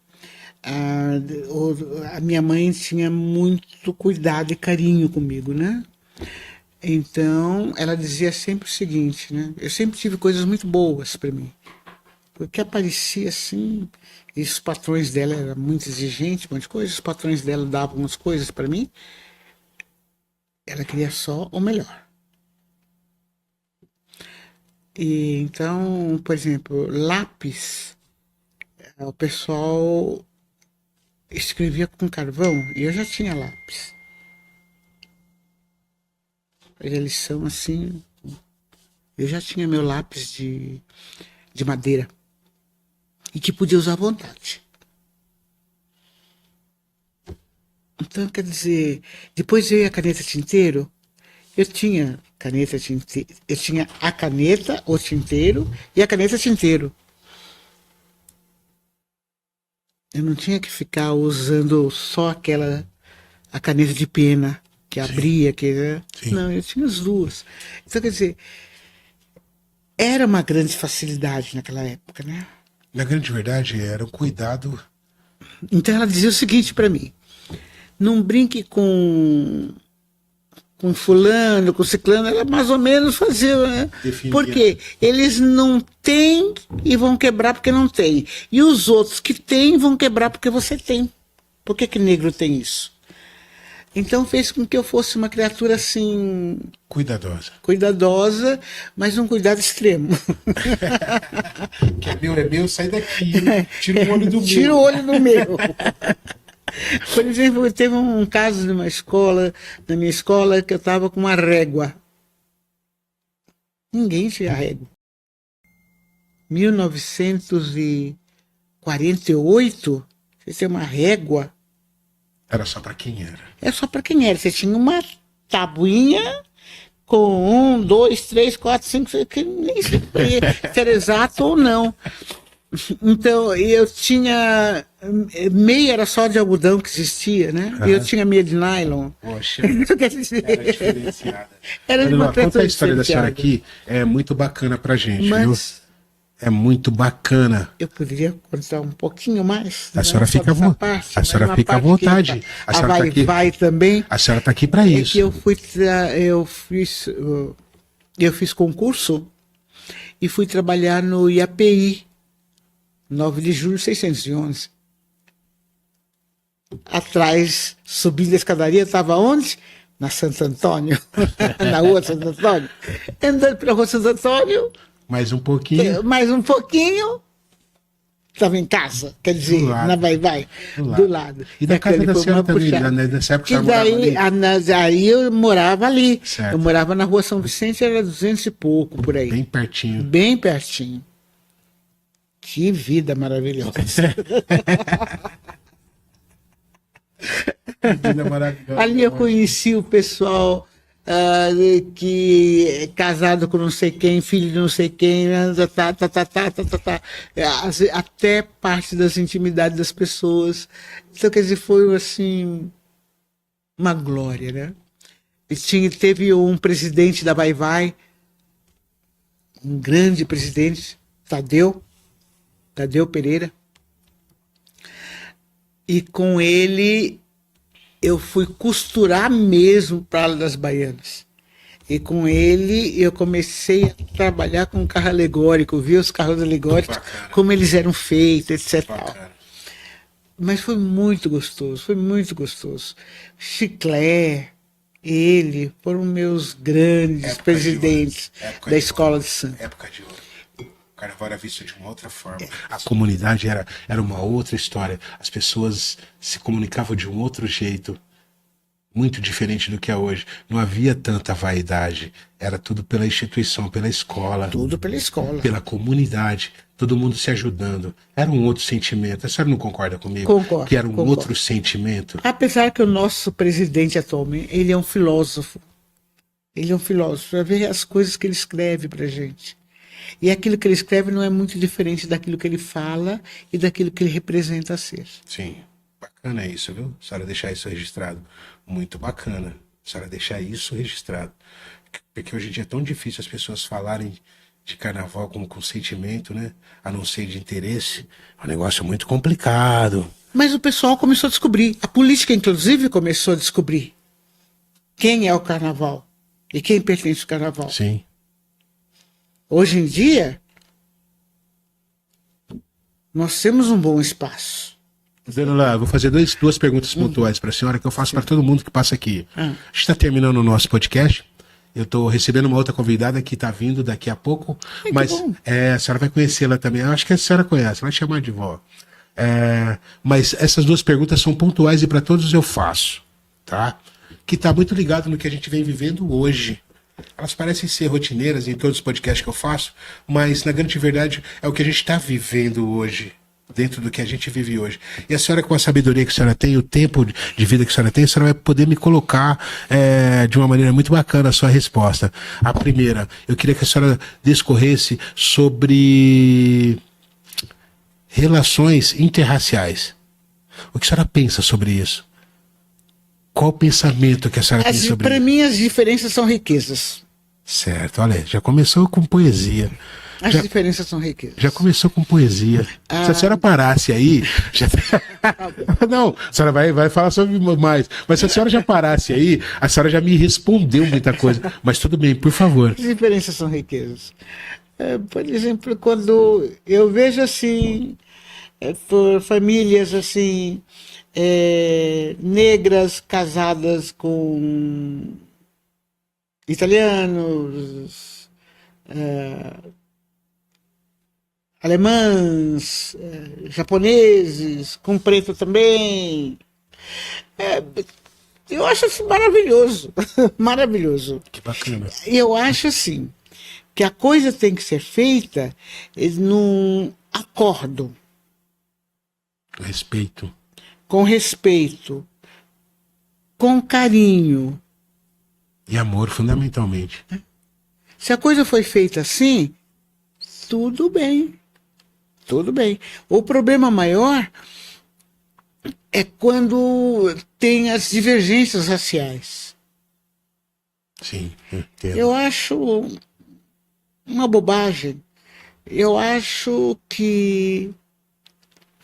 A minha mãe tinha muito cuidado e carinho comigo, né? Então, ela dizia sempre o seguinte, né? Eu sempre tive coisas muito boas para mim. Porque aparecia assim, e os patrões dela eram muito exigentes, um monte de coisa, os patrões dela davam umas coisas para mim, ela queria só o melhor. E então, por exemplo, lápis, o pessoal escrevia com carvão, e eu já tinha lápis. Eles são assim. Eu já tinha meu lápis de madeira. E que podia usar à vontade. Então, quer dizer, depois veio a caneta tinteiro. Eu tinha caneta tinteiro. Eu tinha a caneta, o tinteiro e a caneta tinteiro. Eu não tinha que ficar usando só a caneta de pena. Que abria, Sim. Não, eu tinha as duas. Então, quer dizer, era uma grande facilidade naquela época, né? Na grande verdade, era um cuidado. Então ela dizia o seguinte para mim: não brinque com fulano, com ciclano. Ela mais ou menos fazia, né? Porque eles não têm e vão quebrar porque não tem. E os outros que têm vão quebrar porque você tem. Por que negro tem isso? Então fez com que eu fosse uma criatura assim... Cuidadosa, mas um cuidado extremo. Que é meu, sai daqui. Tira o olho do meu. Tira o olho do meu. Por exemplo, teve um caso na minha escola, que eu estava com uma régua. Ninguém tinha régua. 1948, você tem uma régua. Era só para quem era. É só para quem era. Você tinha uma tabuinha com 1, 2, 3, 4, 5, 6, que nem sei se era exato ou não. Então, eu tinha... Meia era só de algodão que existia, né? E eu tinha meia de nylon. Poxa, quer dizer, era diferenciada. Era de uma conta a história da senhora aqui, é muito bacana pra gente, mas, É muito bacana. Eu poderia contar um pouquinho mais? A senhora fica à vontade. A senhora fica à vontade. A senhora tá aqui. Vai também. A senhora está aqui para isso. Que eu fiz concurso e fui trabalhar no IAPI, 9 de julho 611. Atrás, subindo a escadaria, estava onde? Na Santo Antônio, na rua Santo Antônio. Andando pela rua Santo Antônio. Mais um pouquinho. Estava em casa, quer dizer, na Vai-Vai, do lado. E da casa da senhora também, nessa época você morava ali? Aí eu morava ali. Certo. Eu morava na rua São Vicente, era 200 e pouco, por aí. Bem pertinho. Bem pertinho. Que vida maravilhosa. Vida maravilhosa. Ali eu conheci o pessoal que é casado com não sei quem, filho de não sei quem, até parte das intimidades das pessoas. Então, quer dizer, foi assim uma glória, né? Teve um presidente da Vai-Vai, um grande presidente, Tadeu Pereira, e com ele eu fui costurar mesmo para Ala das Baianas. E com ele eu comecei a trabalhar com carro alegórico, vi os carros alegóricos, como eles eram feitos, etc. Mas foi muito gostoso, foi muito gostoso. Chiclé, ele, foram meus grandes presidentes da escola de samba. Época de ouro. O carnaval era visto de uma outra forma. A comunidade era uma outra história. As pessoas se comunicavam de um outro jeito, muito diferente do que é hoje. Não havia tanta vaidade. Era tudo pela instituição, pela escola. Tudo pela escola. Pela comunidade. Todo mundo se ajudando. Era um outro sentimento. A senhora não concorda comigo? Concordo. Que era um outro sentimento? Apesar que o nosso presidente atualmente, ele é um filósofo. Ele é um filósofo. Para ver as coisas que ele escreve pra gente. E aquilo que ele escreve não é muito diferente daquilo que ele fala e daquilo que ele representa ser. Sim, bacana isso, viu? A senhora deixar isso registrado. Muito bacana. A senhora deixar isso registrado. Porque hoje em dia é tão difícil as pessoas falarem de carnaval com sentimento, né? A não ser de interesse. É um negócio muito complicado. Mas o pessoal começou a descobrir. A política, inclusive, começou a descobrir quem é o carnaval e quem pertence ao carnaval. Sim. Hoje em dia, nós temos um bom espaço. Dona lá, vou fazer duas perguntas pontuais para a senhora que eu faço para todo mundo que passa aqui. A gente está terminando o nosso podcast. Eu estou recebendo uma outra convidada que está vindo daqui a pouco. Mas a senhora vai conhecê-la também. Eu acho que a senhora conhece, vai chamar de vó. Mas essas duas perguntas são pontuais e para todos eu faço. Tá? Que está muito ligado no que a gente vem vivendo hoje. Elas parecem ser rotineiras em todos os podcasts que eu faço, mas na grande verdade é o que a gente está vivendo hoje, dentro do que a gente vive hoje. E a senhora, com a sabedoria que a senhora tem, o tempo de vida que a senhora tem, a senhora vai poder me colocar de uma maneira muito bacana a sua resposta. A primeira, eu queria que a senhora discorresse sobre relações interraciais. O que a senhora pensa sobre isso? Qual o pensamento que a senhora tem sobre isso? Para mim, as diferenças são riquezas. Certo, olha, já começou com poesia. As diferenças são riquezas. Já começou com poesia. Se a senhora parasse aí... Não, a senhora vai falar sobre mais. Mas se a senhora já parasse aí, a senhora já me respondeu muita coisa. Mas tudo bem, por favor. As diferenças são riquezas. Por exemplo, quando eu vejo assim, por famílias assim... negras casadas com italianos, alemães, japoneses, com preto também. Eu acho assim maravilhoso, maravilhoso. Que bacana. Eu acho assim que a coisa tem que ser feita num acordo. Respeito. Com respeito, com carinho. E amor, fundamentalmente. Se a coisa foi feita assim, tudo bem. Tudo bem. O problema maior é quando tem as divergências raciais. Sim, entendo. Eu acho uma bobagem. Eu acho que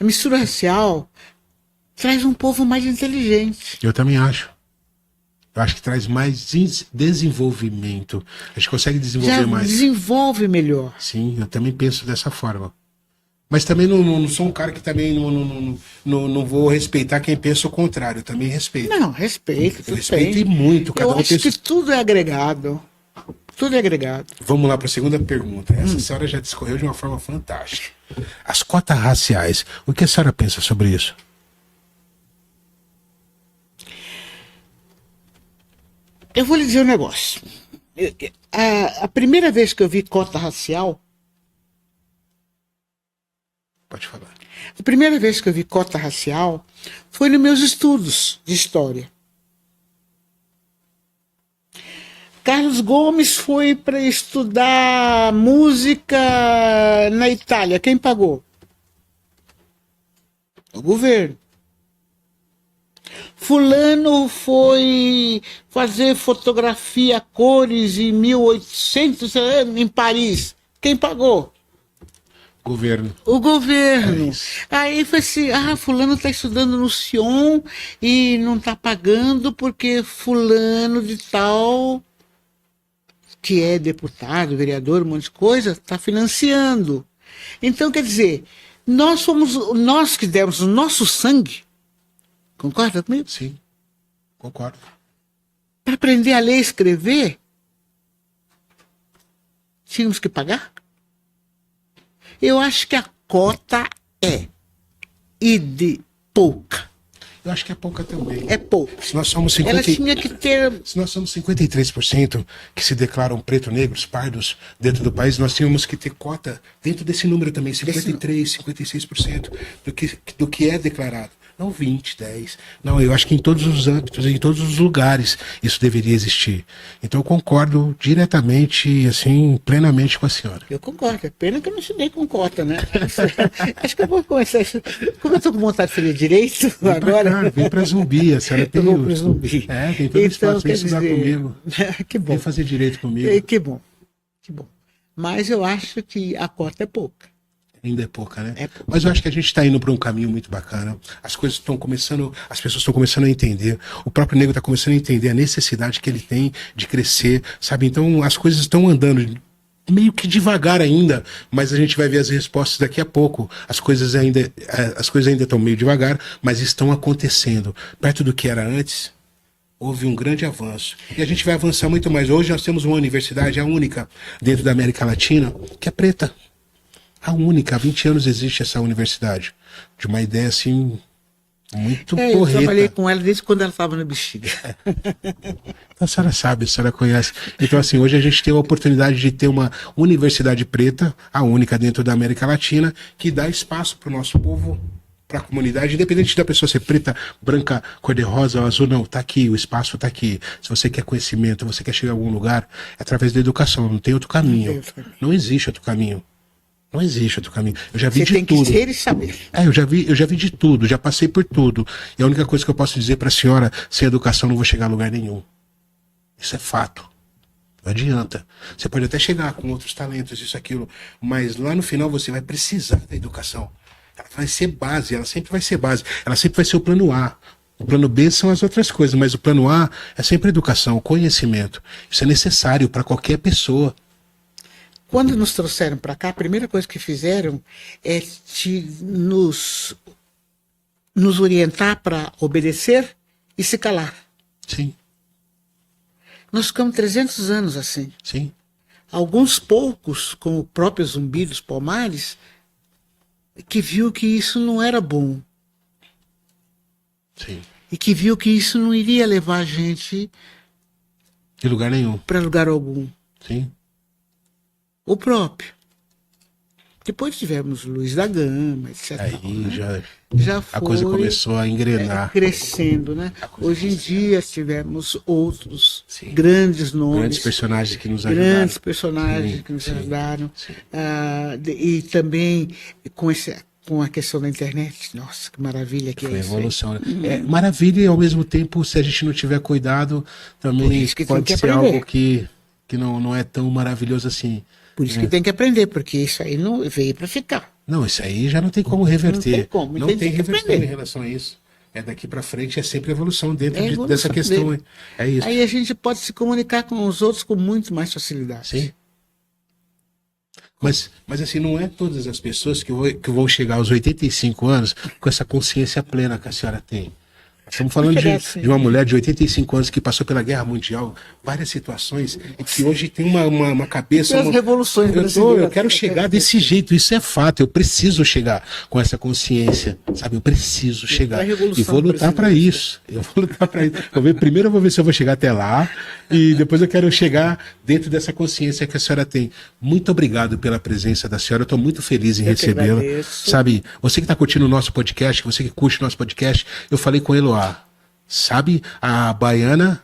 a mistura racial traz um povo mais inteligente. Eu também acho. Eu acho que traz mais desenvolvimento. A gente consegue desenvolver Já mais. desenvolve melhor. Sim, eu também penso dessa forma. Mas também não sou um cara que também não vou respeitar quem pensa o contrário. Eu também respeito. Não, respeito. Eu respeito e muito. Cada Eu um acho pensa... que tudo é agregado. Tudo é agregado. Vamos lá para a segunda pergunta. Essa senhora já discorreu de uma forma fantástica. As cotas raciais. O que a senhora pensa sobre isso? Eu vou lhe dizer um negócio. A primeira vez que eu vi cota racial, Pode falar. a primeira vez que eu vi cota racial foi nos meus estudos de história. Carlos Gomes foi para estudar música na Itália. Quem pagou? O governo. Fulano foi fazer fotografia a cores em 1800 em Paris. Quem pagou? Governo. O governo. É isso. Aí foi assim, fulano está estudando no Sion e não está pagando porque fulano de tal, que é deputado, vereador, um monte de coisa, está financiando. Então, quer dizer, nós que demos o nosso sangue, concorda comigo? Sim, concordo. Para aprender a ler e escrever, tínhamos que pagar? Eu acho que a cota é pouca. Eu acho que é pouca também. É pouca. Se nós somos Ela tinha que ter... Se nós somos 53% que se declaram preto, negros, pardos dentro do país, nós tínhamos que ter cota dentro desse número também, 53%, 56% do que é declarado. Não 20, 10. Não, eu acho que em todos os âmbitos, em todos os lugares, isso deveria existir. Então eu concordo diretamente, assim, plenamente com a senhora. Eu concordo. É pena que eu não estudei com cota, né? Acho que eu vou começar isso. Como eu estou com vontade de fazer direito agora... Vem pra Zumbi, a senhora tem... Eu vou pro Zumbi. Tem todo espaço para estudar comigo. Que bom. Vem fazer direito comigo. Que bom. Que bom. Mas eu acho que a cota é pouca. Ainda é pouca, né? É pouca. Mas eu acho que a gente está indo para um caminho muito bacana. As coisas estão começando, as pessoas estão começando a entender. O próprio negro está começando a entender a necessidade que ele tem de crescer, sabe? Então as coisas estão andando meio que devagar ainda, mas a gente vai ver as respostas daqui a pouco. As coisas ainda estão meio devagar, mas estão acontecendo. Perto do que era antes, houve um grande avanço. E a gente vai avançar muito mais. Hoje nós temos uma universidade, a única dentro da América Latina, que é preta. A única, há 20 anos existe essa universidade. De uma ideia assim, muito Eu porreta. trabalhei com ela desde quando ela estava no Bexiga. Então, a senhora sabe, a senhora conhece. Então, assim, hoje a gente tem a oportunidade de ter uma universidade preta, a única dentro da América Latina, que dá espaço para o nosso povo, para a comunidade, independente da pessoa ser preta, branca, cor-de-rosa ou azul, não, tá aqui, o espaço tá aqui. Se você quer conhecimento, você quer chegar a algum lugar, é através da educação, não tem outro caminho. Não existe outro caminho. Não existe outro caminho. Eu já vi de tudo. Você tem que ser e saber. Eu já vi de tudo, já passei por tudo. E a única coisa que eu posso dizer para a senhora, sem educação não vou chegar a lugar nenhum. Isso é fato. Não adianta. Você pode até chegar com outros talentos, isso, aquilo, mas lá no final você vai precisar da educação. Ela vai ser base, ela sempre vai ser base. Ela sempre vai ser o plano A. O plano B são as outras coisas, mas o plano A é sempre educação, conhecimento. Isso é necessário para qualquer pessoa. Quando nos trouxeram para cá, a primeira coisa que fizeram é nos orientar para obedecer e se calar. Sim, Nós ficamos 300 anos assim. sim. Alguns poucos, como o próprio Zumbi dos Palmares, que viu que isso não era bom. Sim. E que viu que isso não iria levar a gente De lugar nenhum. para lugar algum. Sim. O próprio. Depois tivemos Luiz da Gama, etc. Aí Já a coisa foi, começou a engrenar. crescendo, né? coisa Hoje em dia tivemos outros Sim. grandes nomes. Grandes personagens que nos ajudaram. Grandes personagens Sim, que nos sim, ajudaram. sim. E também com a questão da internet. Nossa, que maravilha que Foi é isso. evolução. Né? É maravilha e ao mesmo tempo, se a gente não tiver cuidado, Por também isso que tem pode que ser aprender. algo que não é tão maravilhoso assim. Por isso que tem que aprender, porque isso aí não veio para ficar. Não, isso aí já não tem como reverter. Não tem como, Não tem tem que reversão aprender. em relação a isso. É daqui para frente, é sempre evolução dentro É evolução dessa questão. dele. É isso. Aí a gente pode se comunicar com os outros com muito mais facilidade. Sim. Mas assim, não é todas as pessoas que vão chegar aos 85 anos com essa consciência plena que a senhora tem. Estamos falando de uma mulher de 85 anos que passou pela Guerra Mundial, várias situações, e que hoje tem uma cabeça... As revoluções eu quero chegar desse jeito, isso é fato, eu preciso chegar com essa consciência, sabe? Eu preciso chegar. E vou lutar para isso. Eu vou lutar para isso. Primeiro eu vou ver se eu vou chegar até lá, e depois eu quero chegar dentro dessa consciência que a senhora tem. Muito obrigado pela presença da senhora, eu estou muito feliz em recebê-la. Sabe, você que está curtindo o nosso podcast, você que curte o nosso podcast, eu falei com ele, sabe, a baiana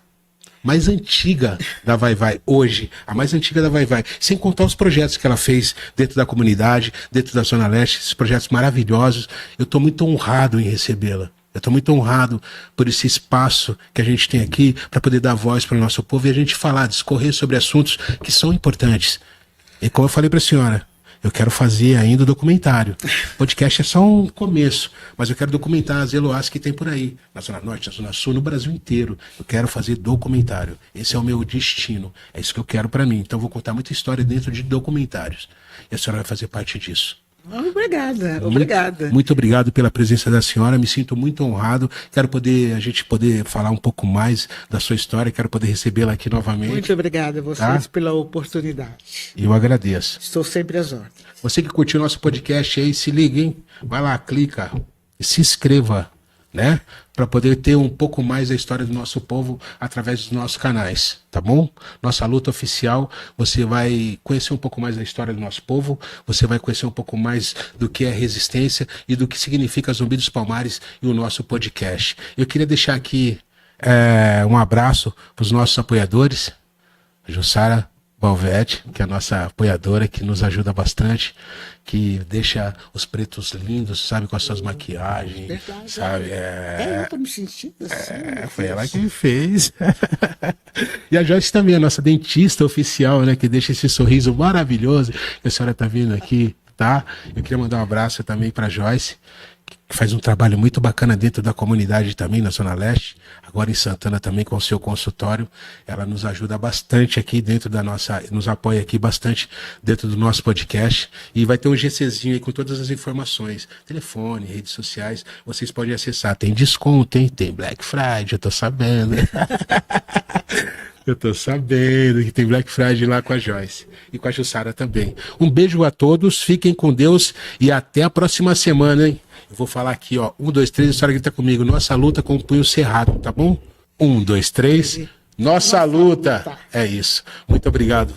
mais antiga da Vai Vai, hoje, a mais antiga da Vai Vai, sem contar os projetos que ela fez dentro da comunidade, dentro da Zona Leste, esses projetos maravilhosos. Eu estou muito honrado em recebê-la. Eu estou muito honrado por esse espaço que a gente tem aqui para poder dar voz para o nosso povo e a gente falar, discorrer sobre assuntos que são importantes. E como eu falei para a senhora, eu quero fazer ainda o documentário. O podcast é só um começo, mas eu quero documentar as Eloás que tem por aí, na Zona Norte, na Zona Sul, no Brasil inteiro. Eu quero fazer documentário. Esse é o meu destino. É isso que eu quero para mim. Então eu vou contar muita história dentro de documentários. E a senhora vai fazer parte disso. Obrigada. Muito obrigado pela presença da senhora, me sinto muito honrado. Quero a gente poder falar um pouco mais da sua história, quero poder recebê-la aqui novamente. Muito obrigada a vocês pela oportunidade. Eu agradeço. Estou sempre às ordens. Você que curtiu o nosso podcast aí, se liga, hein? Vai lá, clica e se inscreva, né? Para poder ter um pouco mais da história do nosso povo através dos nossos canais, tá bom? Nossa luta oficial, você vai conhecer um pouco mais da história do nosso povo, você vai conhecer um pouco mais do que é resistência e do que significa Zumbi dos Palmares e o nosso podcast. Eu queria deixar aqui um abraço para os nossos apoiadores, Jussara Balvete, que é a nossa apoiadora, que nos ajuda bastante, que deixa os pretos lindos, sabe, com as suas maquiagens, Verdade, sabe? Eu tô me sentindo assim. Foi ela que me fez. E a Joyce também, a nossa dentista oficial, né, que deixa esse sorriso maravilhoso que a senhora tá vendo aqui, tá? Eu queria mandar um abraço também para Joyce, que faz um trabalho muito bacana dentro da comunidade também, na Zona Leste, agora em Santana também com o seu consultório. Ela nos ajuda bastante aqui dentro da nossa, nos apoia aqui bastante dentro do nosso podcast, e vai ter um GCzinho aí com todas as informações, telefone, redes sociais, vocês podem acessar, tem desconto, hein? Tem Black Friday, eu tô sabendo. Eu tô sabendo que tem Black Friday lá com a Joyce e com a Jussara também. Um beijo a todos, fiquem com Deus e até a próxima semana, hein? Eu vou falar aqui, 1, 2, 3, a senhora grita comigo. Nossa luta com o punho cerrado, tá bom? 1, 2, 3. Nossa luta. É isso. Muito obrigado.